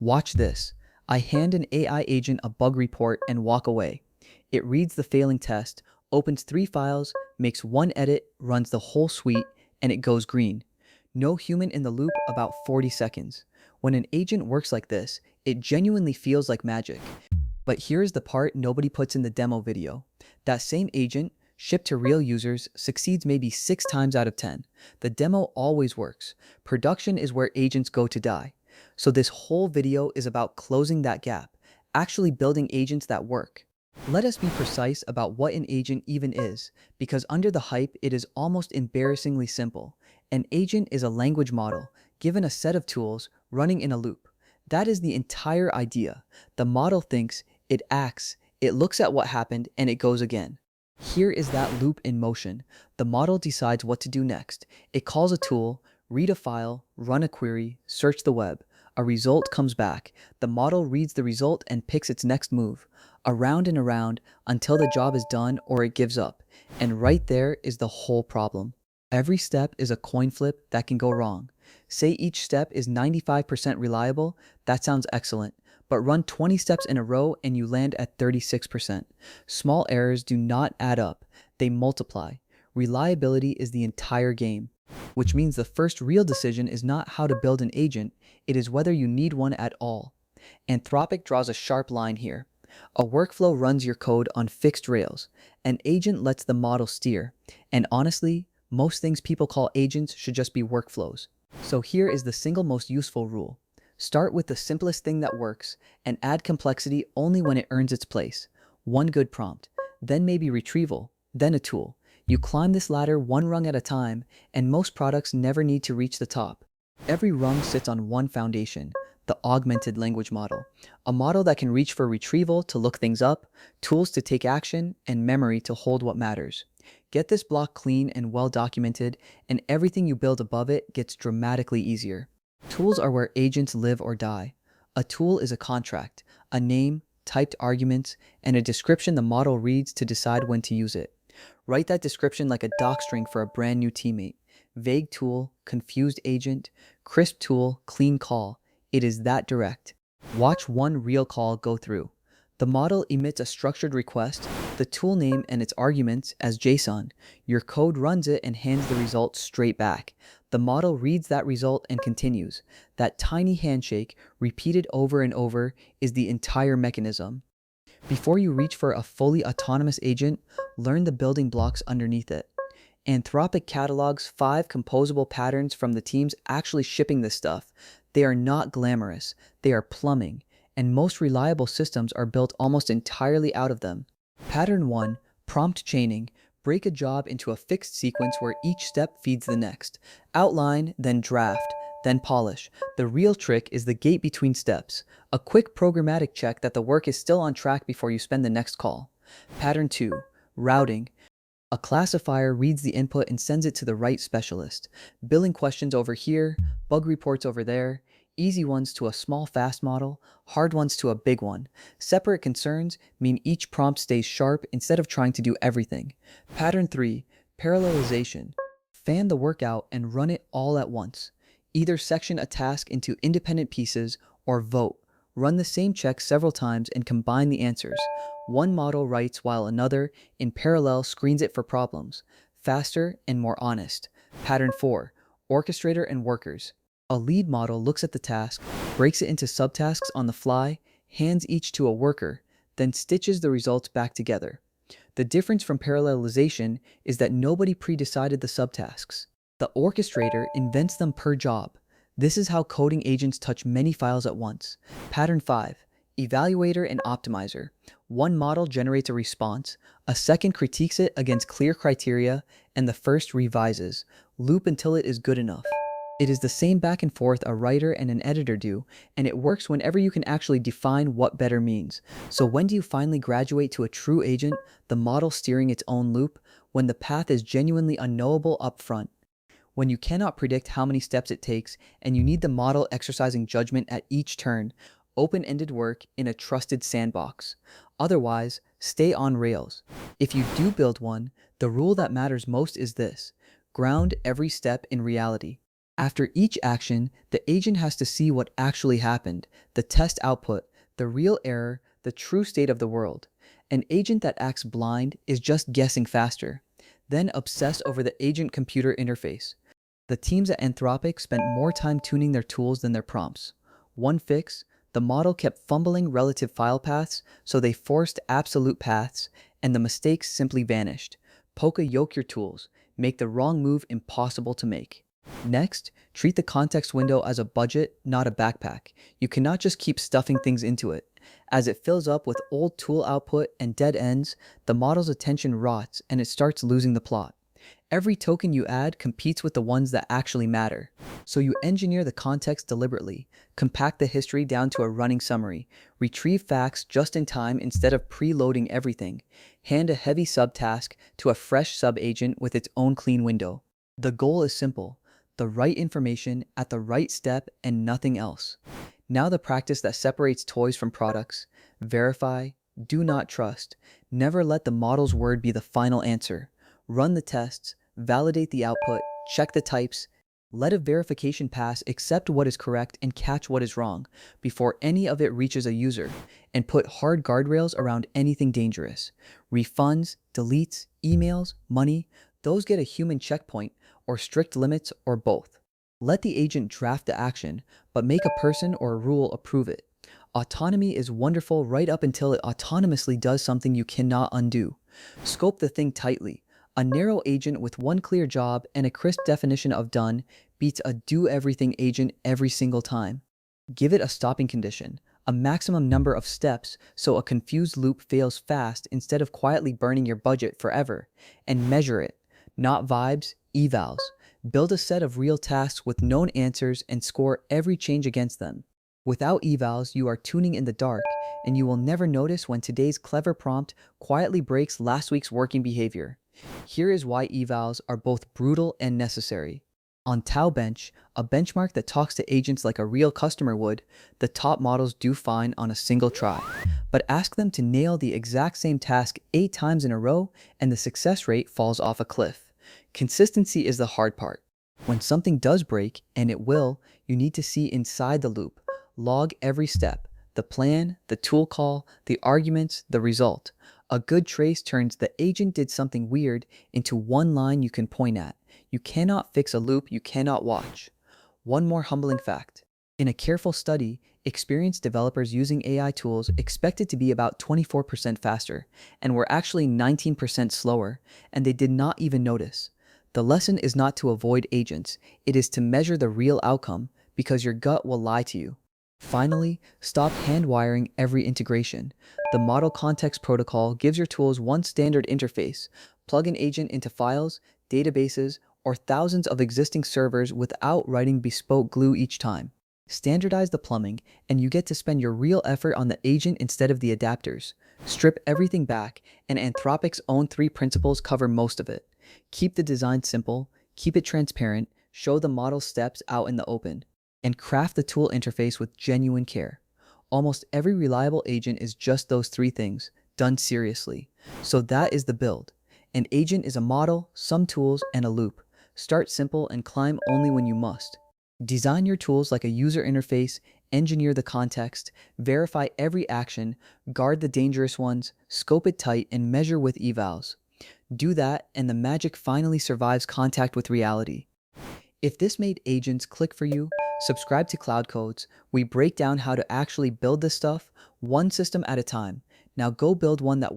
Watch this. I hand an AI agent a bug report and walk away. It reads the failing test, opens 3 files, makes one edit, runs the whole suite, and it goes green. No human in the loop, about 40 seconds. When an agent works like this, it genuinely feels like magic. But here's the part nobody puts in the demo video. That same agent, shipped to real users, succeeds maybe 6 times out of 10. The demo always works. Production is where agents go to die. So this whole video is about closing that gap, actually building agents that work. Let us be precise about what an agent even is, because under the hype, it is almost embarrassingly simple. An agent is a language model, given a set of tools, running in a loop. That is the entire idea. The model thinks, it acts, it looks at what happened, and it goes again. Here is that loop in motion. The model decides what to do next. It calls a tool, read a file, run a query, search the web. A result comes back. The model reads the result and picks its next move. Around and around until the job is done or it gives up. And right there is the whole problem. Every step is a coin flip that can go wrong. Say each step is 95% reliable, that sounds excellent. But run 20 steps in a row and you land at 36%. Small errors do not add up, they multiply. Reliability is the entire game. Which means the first real decision is not how to build an agent, it is whether you need one at all. Anthropic draws a sharp line here. A workflow runs your code on fixed rails. An agent lets the model steer. And honestly, most things people call agents should just be workflows. So here is the single most useful rule. Start with the simplest thing that works and add complexity only when it earns its place. One good prompt, then maybe retrieval, then a tool. You climb this ladder one rung at a time, and most products never need to reach the top. Every rung sits on one foundation, the augmented language model, a model that can reach for retrieval to look things up, tools to take action, and memory to hold what matters. Get this block clean and well documented, and everything you build above it gets dramatically easier. Tools are where agents live or die. A tool is a contract, a name, typed arguments, and a description the model reads to decide when to use it. Write that description like a docstring for a brand new teammate. Vague tool, confused agent, crisp tool, clean call. It is that direct. Watch one real call go through. The model emits a structured request, the tool name and its arguments as JSON. Your code runs it and hands the result straight back. The model reads that result and continues. That tiny handshake, repeated over and over, is the entire mechanism. Before you reach for a fully autonomous agent, learn the building blocks underneath it. Anthropic catalogs 5 composable patterns from the teams actually shipping this stuff. They are not glamorous, they are plumbing, and most reliable systems are built almost entirely out of them. Pattern 1, prompt chaining. Break a job into a fixed sequence where each step feeds the next. Outline, then draft, then polish. The real trick is the gate between steps. A quick programmatic check that the work is still on track before you spend the next call. Pattern 2, routing. A classifier reads the input and sends it to the right specialist. Billing questions over here, bug reports over there. Easy ones to a small fast model, hard ones to a big one. Separate concerns mean each prompt stays sharp instead of trying to do everything. Pattern 3, parallelization. Fan the work out and run it all at once. Either section a task into independent pieces or vote. Run the same check several times and combine the answers. One model writes while another, in parallel, screens it for problems. Faster and more honest. Pattern 4, orchestrator-workers. A lead model looks at the task, breaks it into subtasks on the fly, hands each to a worker, then stitches the results back together. The difference from parallelization is that nobody pre-decided the subtasks. The orchestrator invents them per job. This is how coding agents touch many files at once. Pattern 5, evaluator-optimizer. One model generates a response, a second critiques it against clear criteria, and the first revises. Loop until it is good enough. It is the same back and forth a writer and an editor do, and it works whenever you can actually define what better means. So when do you finally graduate to a true agent, the model steering its own loop, when the path is genuinely unknowable up front? When you cannot predict how many steps it takes, and you need the model exercising judgment at each turn, open-ended work in a trusted sandbox. Otherwise, stay on rails. If you do build one, the rule that matters most is this: ground every step in reality. After each action, the agent has to see what actually happened, the test output, the real error, the true state of the world. An agent that acts blind is just guessing faster. Then obsess over the agent-computer interface. The teams at Anthropic spent more time tuning their tools than their prompts. One fix: the model kept fumbling relative file paths, so they forced absolute paths, and the mistakes simply vanished. Yoke your tools. Make the wrong move impossible to make. Next, treat the context window as a budget, not a backpack. You cannot just keep stuffing things into it. As it fills up with old tool output and dead ends, the model's attention rots and it starts losing the plot. Every token you add competes with the ones that actually matter. So you engineer the context deliberately, compact the history down to a running summary, retrieve facts just in time instead of preloading everything, hand a heavy subtask to a fresh subagent with its own clean window. The goal is simple: the right information at the right step and nothing else. Now the practice that separates toys from products: verify, do not trust. Never let the model's word be the final answer. Run the tests, validate the output, check the types. Let a verification pass accept what is correct and catch what is wrong before any of it reaches a user, and put hard guardrails around anything dangerous. Refunds, deletes, emails, money, those get a human checkpoint, or strict limits, or both. Let the agent draft the action, but make a person or a rule approve it. Autonomy is wonderful right up until it autonomously does something you cannot undo. Scope the thing tightly. A narrow agent with one clear job and a crisp definition of done beats a do-everything agent every single time. Give it a stopping condition, a maximum number of steps so a confused loop fails fast instead of quietly burning your budget forever. And measure it. Not vibes, evals. Build a set of real tasks with known answers and score every change against them. Without evals, you are tuning in the dark, and you will never notice when today's clever prompt quietly breaks last week's working behavior. Here is why evals are both brutal and necessary. On TauBench, a benchmark that talks to agents like a real customer would, the top models do fine on a single try. But ask them to nail the exact same task 8 times in a row, and the success rate falls off a cliff. Consistency is the hard part. When something does break, and it will, you need to see inside the loop. Log every step: the plan, the tool call, the arguments, the result. A good trace turns "the agent did something weird" into one line you can point at. You cannot fix a loop you cannot watch. One more humbling fact. In a careful study, experienced developers using AI tools expected to be about 24% faster, and were actually 19% slower, and they did not even notice. The lesson is not to avoid agents, it is to measure the real outcome, because your gut will lie to you. Finally, stop hand-wiring every integration. The Model Context Protocol gives your tools one standard interface. Plug an agent into files, databases, or thousands of existing servers without writing bespoke glue each time. Standardize the plumbing, and you get to spend your real effort on the agent instead of the adapters. Strip everything back, and Anthropic's own 3 principles cover most of it. Keep the design simple, keep it transparent, show the model steps out in the open, and craft the tool interface with genuine care. Almost every reliable agent is just those 3 things, done seriously. So that is the build. An agent is a model, some tools, and a loop. Start simple and climb only when you must. Design your tools like a user interface, engineer the context, verify every action, guard the dangerous ones, scope it tight, and measure with evals. Do that, and the magic finally survives contact with reality. If this made agents click for you, subscribe to Cloud Codes. We break down how to actually build this stuff, one system at a time. Now go build one that